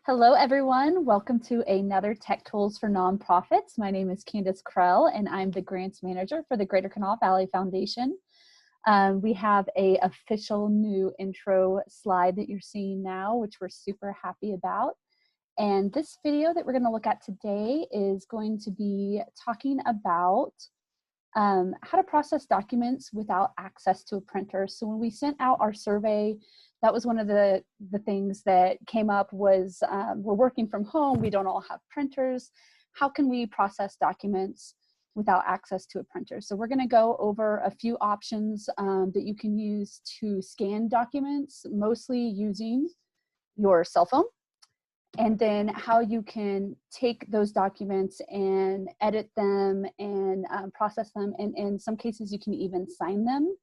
Hello, everyone. Welcome to another Tech Tools for Nonprofits. My name is Candace Krell, and I'm the Grants Manager for the Greater Kanawha Valley Foundation. We have an official new intro slide that you're seeing now, which we're super happy about. And this video that we're going to look at today is going to be talking about how to process documents without access to a printer. So when we sent out our survey, that was one of the things that came up was we're working from home, we don't all have printers. How can we process documents without access to a printer? So we're gonna go over a few options that you can use to scan documents, mostly using your cell phone. And then how you can take those documents and edit them and process them. And in some cases, you can even sign them.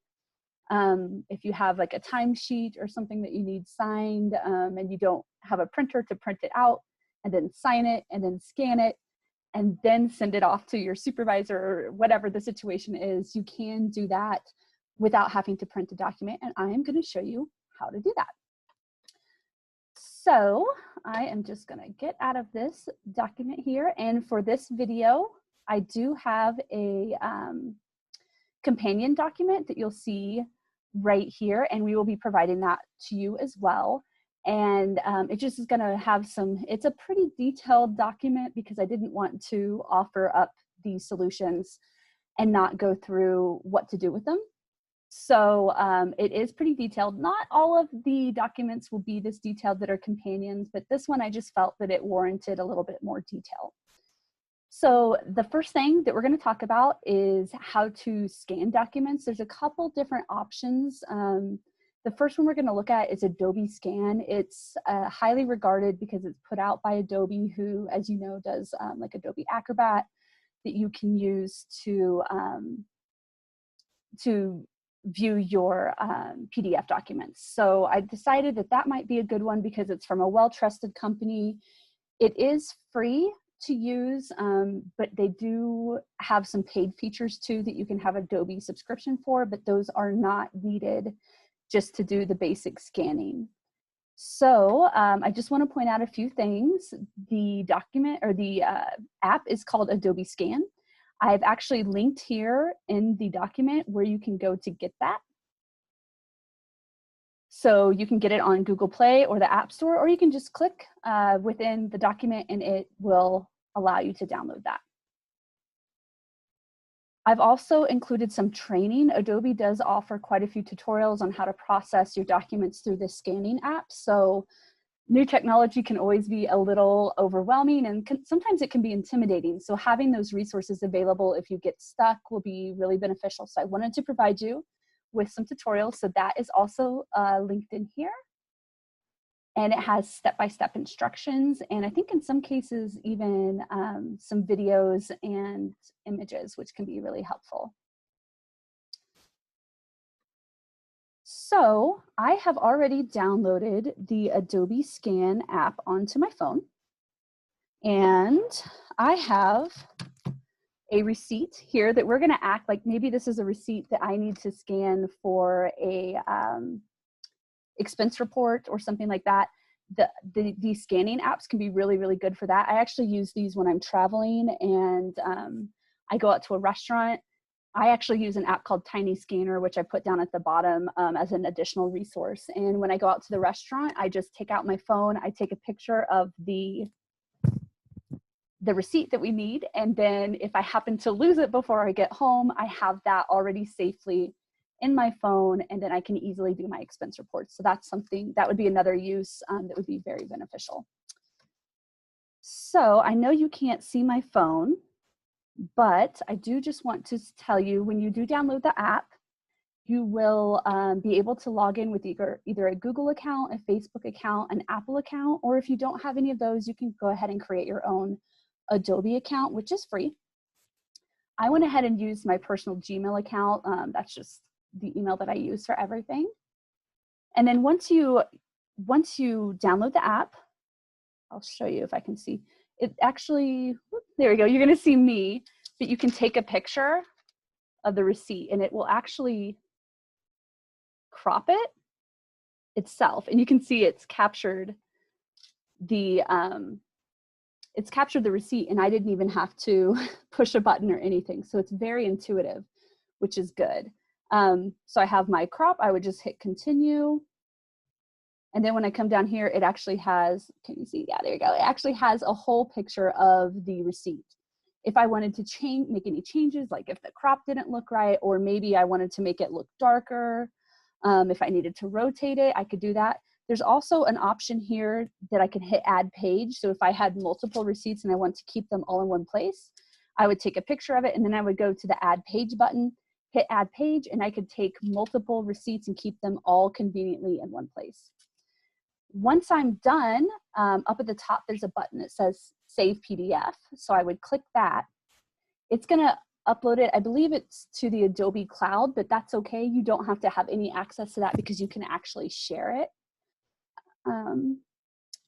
If you have like a timesheet or something that you need signed and you don't have a printer to print it out and then sign it and then scan it and then send it off to your supervisor or whatever the situation is, you can do that without having to print a document. And I am going to show you how to do that. So I am just going to get out of this document here. And for this video, I do have a companion document that you'll see right here, and we will be providing that to you as well. And it just is going to have it's a pretty detailed document because I didn't want to offer up these solutions and not go through what to do with them. So it is pretty detailed. Not all of the documents will be this detailed that are companions, but this one I just felt that it warranted a little bit more detail. So the first thing that we're going to talk about is how to scan documents. There's a couple different options. The first one we're going to look at is Adobe Scan. It's highly regarded because it's put out by Adobe, who, as you know, does like Adobe Acrobat that you can use to view your PDF documents. So I decided that that might be a good one because it's from a well-trusted company. It is free to use, but they do have some paid features too that you can have Adobe subscription for, but those are not needed just to do the basic scanning. So I just want to point out a few things. The document or the app is called Adobe Scan. I've actually linked here in the document where you can go to get that. So you can get it on Google Play or the App Store, or you can just click within the document and it will allow you to download that. I've also included some training. Adobe does offer quite a few tutorials on how to process your documents through this scanning app. So new technology can always be a little overwhelming and sometimes it can be intimidating. So having those resources available if you get stuck will be really beneficial. So I wanted to provide you with some tutorials. So that is also linked in here. And it has step-by-step instructions. And I think in some cases, even some videos and images, which can be really helpful. So I have already downloaded the Adobe Scan app onto my phone. And I have a receipt here that we're going to act like maybe this is a receipt that I need to scan for a expense report or something like that. These scanning apps can be really, really good for that. I actually use these when I'm traveling and I go out to a restaurant. I actually use an app called Tiny Scanner, which I put down at the bottom as an additional resource. And when I go out to the restaurant, I just take out my phone, I take a picture of the receipt that we need. And then if I happen to lose it before I get home, I have that already safely in my phone, and then I can easily do my expense reports. So that's something that would be another use that would be very beneficial. So I know you can't see my phone, but I do just want to tell you when you do download the app, you will be able to log in with either a Google account, a Facebook account, an Apple account, or if you don't have any of those, you can go ahead and create your own Adobe account, which is free. I went ahead and used my personal Gmail account. That's just the email that I use for everything. And then once you download the app, I'll show you if I can see it actually, there we go. You're going to see me, but you can take a picture of the receipt and it will actually crop it itself. And you can see it's captured the it's captured the receipt and I didn't even have to push a button or anything. So it's very intuitive, which is good. So I have my crop, I would just hit continue. And then when I come down here, it actually has, can you see? Yeah, there you go. It actually has a whole picture of the receipt. If I wanted to make any changes, like if the crop didn't look right, or maybe I wanted to make it look darker, if I needed to rotate it, I could do that. There's also an option here that I can hit add page. So if I had multiple receipts and I want to keep them all in one place, I would take a picture of it and then I would go to the add page button, hit add page, and I could take multiple receipts and keep them all conveniently in one place. Once I'm done, up at the top, there's a button that says Save PDF. So I would click that. It's going to upload it. I believe it's to the Adobe Cloud, but that's okay. You don't have to have any access to that because you can actually share it.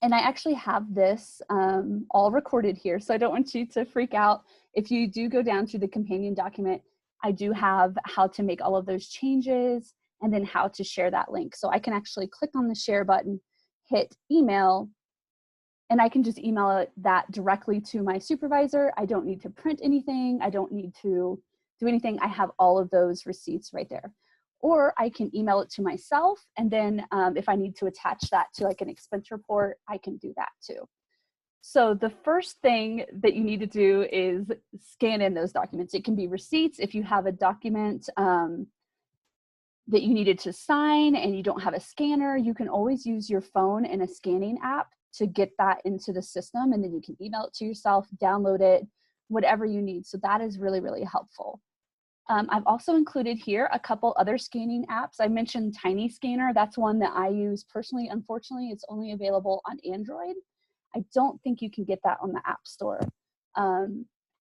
And I actually have this all recorded here, so I don't want you to freak out. If you do go down to the companion document, I do have how to make all of those changes and then how to share that link. So I can actually click on the share button, hit email, and I can just email that directly to my supervisor. I don't need to print anything. I don't need to do anything. I have all of those receipts right there. Or I can email it to myself. And then if I need to attach that to like an expense report, I can do that too. So the first thing that you need to do is scan in those documents. It can be receipts. If you have a document that you needed to sign and you don't have a scanner, you can always use your phone and a scanning app to get that into the system, and then you can email it to yourself, download it, whatever you need. So that is really, really helpful. I've also included here a couple other scanning apps. I mentioned Tiny Scanner. That's one that I use personally. Unfortunately, it's only available on Android. I don't think you can get that on the App Store.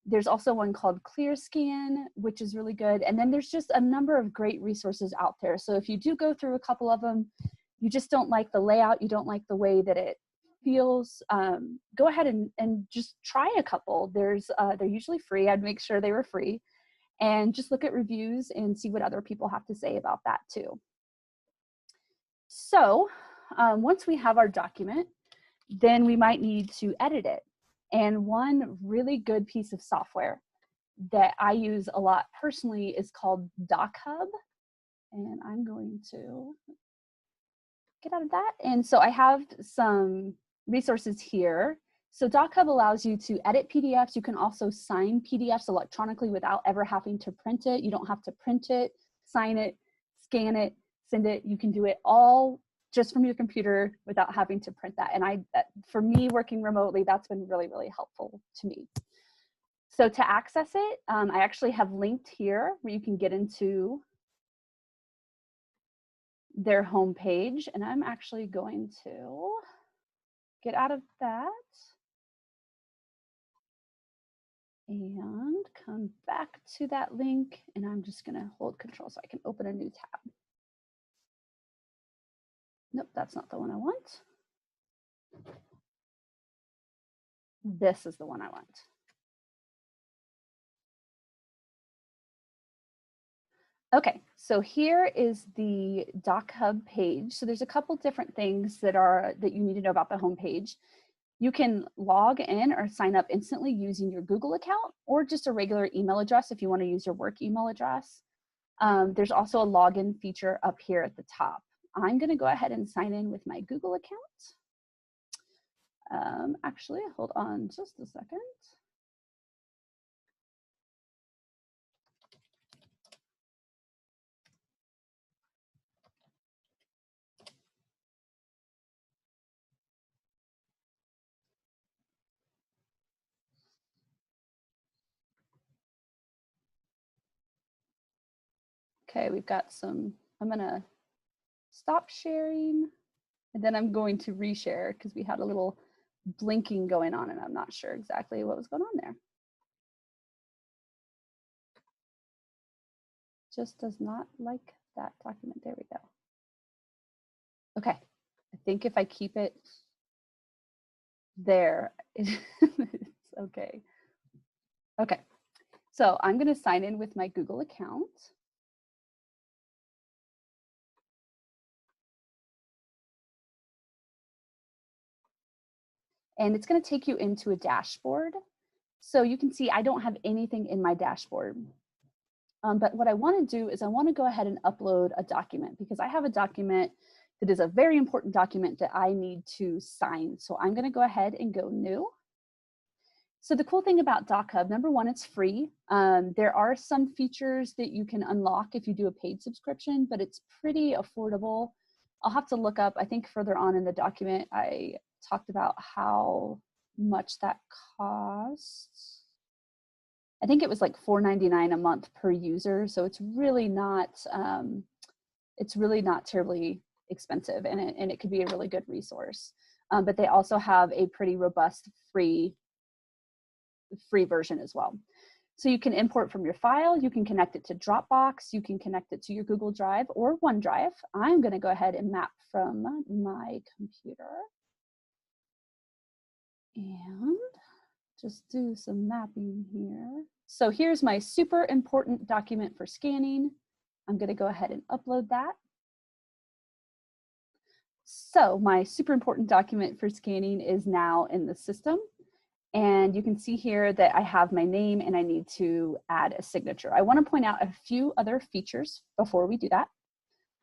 There's also one called ClearScan, which is really good. And then there's just a number of great resources out there. So if you do go through a couple of them, you just don't like the layout, you don't like the way that it feels, go ahead and just try a couple. They're usually free. I'd make sure they were free. And just look at reviews and see what other people have to say about that too. So once we have our document, then we might need to edit it. And one really good piece of software that I use a lot personally is called DocHub. And I'm going to get out of that. And so I have some resources here. So DocHub allows you to edit PDFs. You can also sign PDFs electronically without ever having to print it. You don't have to print it, sign it, scan it, send it. You can do it all just from your computer without having to print that. And for me working remotely, that's been really, really helpful to me. So to access it, I actually have linked here where you can get into their homepage. And I'm actually going to get out of that and come back to that link, and I'm just gonna hold control so I can open a new tab. Nope, that's not the one I want. This is the one I want. Okay, so here is the DocHub page. So there's a couple different things that you need to know about the homepage. You can log in or sign up instantly using your Google account or just a regular email address if you want to use your work email address. There's also a login feature up here at the top. I'm going to go ahead and sign in with my Google account. Actually, hold on just a second. Okay, we've got some, I'm going to stop sharing, and then I'm going to reshare because we had a little blinking going on and I'm not sure exactly what was going on there. Just does not like that document. There we go. Okay, I think if I keep it there, it's okay. Okay, so I'm going to sign in with my Google account. and it's going to take you into a dashboard. So you can see I don't have anything in my dashboard. But what I want to do is I want to go ahead and upload a document, because I have a document that is a very important document that I need to sign. So I'm going to go ahead and go new. So the cool thing about DocHub, number one, it's free. There are some features that you can unlock if you do a paid subscription, but it's pretty affordable. I'll have to look up, I think further on in the document, I talked about how much that costs. I think it was like $4.99 a month per user. So it's really not terribly expensive, and it could be a really good resource. But they also have a pretty robust free version as well. So you can import from your file, you can connect it to Dropbox, you can connect it to your Google Drive or OneDrive. I'm going to go ahead and map from my computer and just do some mapping here. So here's my super important document for scanning. I'm going to go ahead and upload that. So my super important document for scanning is now in the system. And you can see here that I have my name and I need to add a signature. I want to point out a few other features before we do that.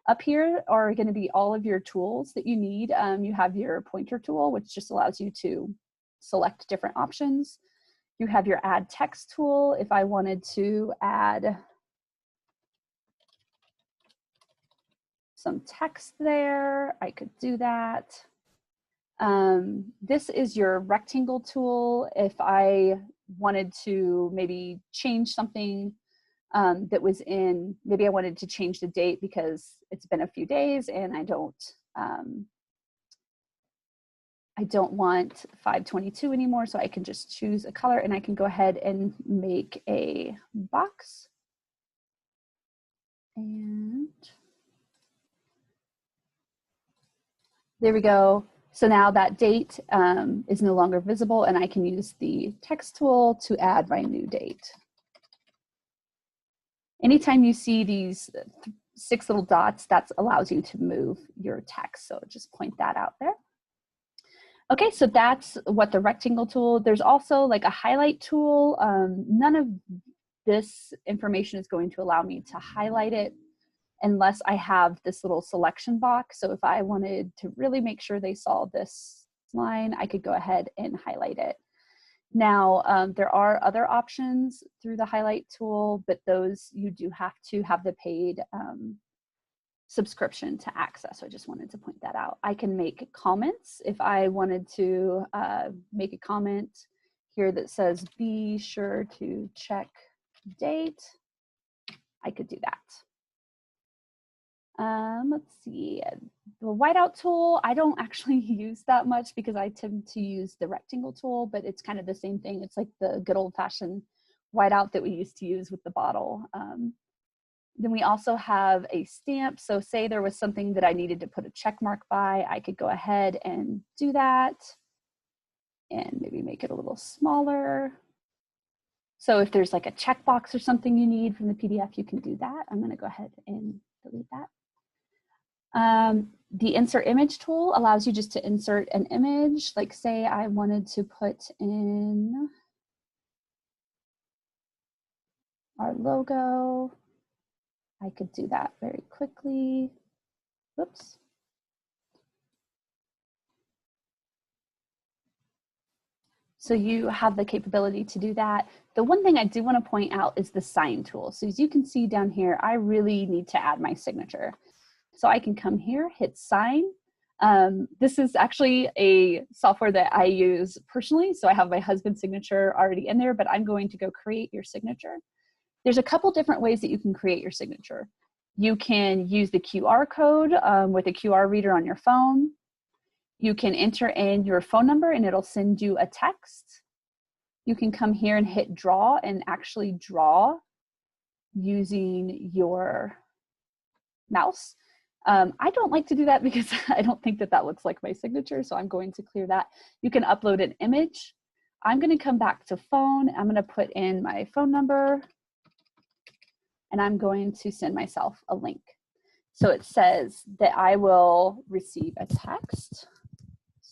Up here are going to be all of your tools that you need. You have your pointer tool, which just allows you to select different options. You have your add text tool. If I wanted to add some text there, I could do that. This is your rectangle tool. If I wanted to maybe change something that was in, maybe I wanted to change the date because it's been a few days and I don't want 5/22 anymore, so I can just choose a color and I can go ahead and make a box. And there we go. So now that date is no longer visible, and I can use the text tool to add my new date. Anytime you see these 6 little dots, that allows you to move your text. So just point that out there. Okay, so that's what the rectangle tool. There's also like a highlight tool. None of this information is going to allow me to highlight it unless I have this little selection box. So if I wanted to really make sure they saw this line, I could go ahead and highlight it. Now, there are other options through the highlight tool, but those you do have to have the paid subscription to access. So I just wanted to point that out. I can make comments. If I wanted to make a comment here that says, be sure to check date, I could do that. Let's see, the whiteout tool, I don't actually use that much because I tend to use the rectangle tool, but it's kind of the same thing. It's like the good old fashioned whiteout that we used to use with the bottle. Then we also have a stamp. So say there was something that I needed to put a check mark by, I could go ahead and do that and maybe make it a little smaller. So if there's like a checkbox or something you need from the PDF, you can do that. I'm going to go ahead and delete that. The insert image tool allows you just to insert an image. Like say I wanted to put in our logo. I could do that very quickly. Whoops. So you have the capability to do that. The one thing I do want to point out is the sign tool. So as you can see down here, I really need to add my signature. So I can come here, hit sign. This is actually a software that I use personally. So I have my husband's signature already in there, but I'm going to go create your signature. There's a couple different ways that you can create your signature. You can use the QR code with a QR reader on your phone. You can enter in your phone number and it'll send you a text. You can come here and hit draw and actually draw using your mouse. I don't like to do that because I don't think that that looks like my signature, so I'm going to clear that. You can upload an image. I'm going to come back to phone. I'm going to put in my phone number and I'm going to send myself a link. So it says that I will receive a text.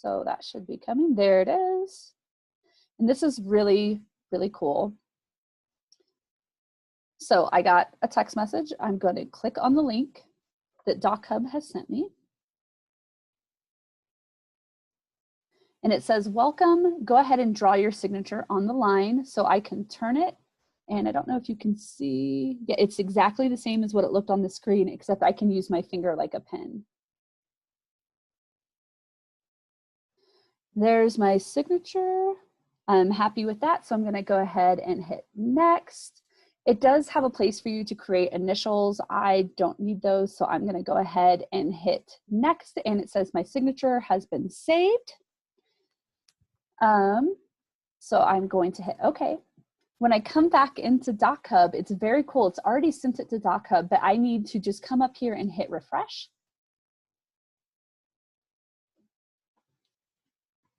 So that should be coming. There it is. And this is really, really cool. So I got a text message. I'm going to click on the link that DocHub has sent me. And it says, welcome, go ahead and draw your signature on the line. So I can turn it. And I don't know if you can see, yeah, it's exactly the same as what it looked on the screen, except I can use my finger like a pen. There's my signature. I'm happy with that. So I'm going to go ahead and hit next. It does have a place for you to create initials. I don't need those. So I'm going to go ahead and hit next. And it says my signature has been saved. So I'm going to hit OK. When I come back into DocHub, it's very cool. It's already sent it to DocHub, but I need to just come up here and hit refresh.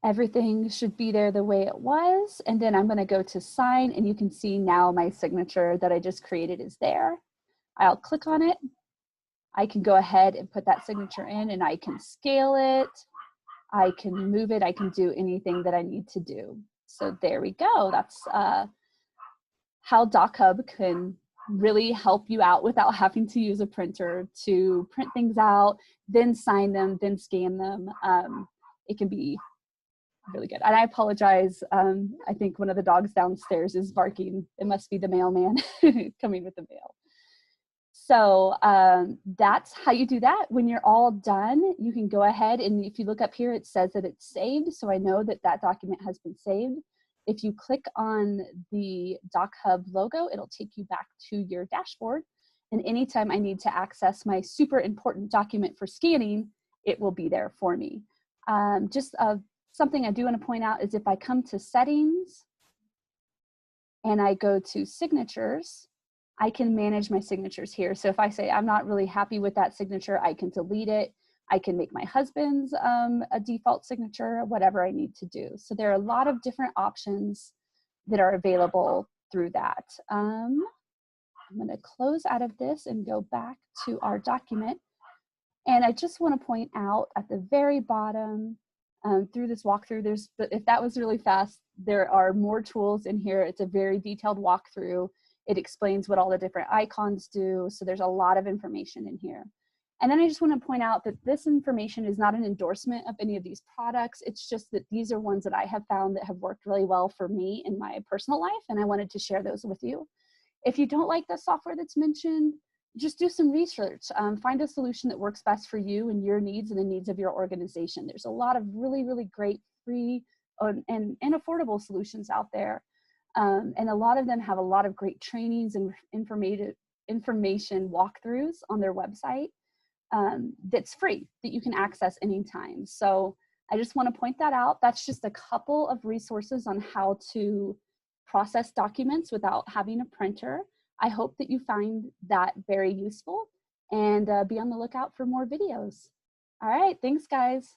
Everything should be there the way it was. And then I'm going to go to sign, and you can see now my signature that I just created is there. I'll click on it. I can go ahead and put that signature in, and I can scale it. I can move it. I can do anything that I need to do. So there we go. That's how DocHub can really help you out without having to use a printer to print things out, then sign them, then scan them. It can be really good. And I apologize. I think one of the dogs downstairs is barking. It must be the mailman coming with the mail. So that's how you do that. When you're all done, you can go ahead, and if you look up here, it says that it's saved. So I know that that document has been saved. If you click on the DocHub logo, it'll take you back to your dashboard. And anytime I need to access my super important document for scanning, it will be there for me. Something I do want to point out is if I come to settings and I go to signatures, I can manage my signatures here. So if I say I'm not really happy with that signature, I can delete it. I can make my husband's a default signature, whatever I need to do. So there are a lot of different options that are available through that. I'm going to close out of this and go back to our document. And I just want to point out at the very bottom, through this walkthrough, if that was really fast, there are more tools in here. It's a very detailed walkthrough. It explains what all the different icons do. So there's a lot of information in here. And then I just want to point out that this information is not an endorsement of any of these products. It's just that these are ones that I have found that have worked really well for me in my personal life, and I wanted to share those with you. If you don't like the software that's mentioned, just do some research. Find a solution that works best for you and your needs and the needs of your organization. There's a lot of really, really great free and affordable solutions out there. And a lot of them have a lot of great trainings and information walkthroughs on their website that's free, that you can access anytime. So I just want to point that out. That's just a couple of resources on how to process documents without having a printer. I hope that you find that very useful, and be on the lookout for more videos. All right, thanks guys.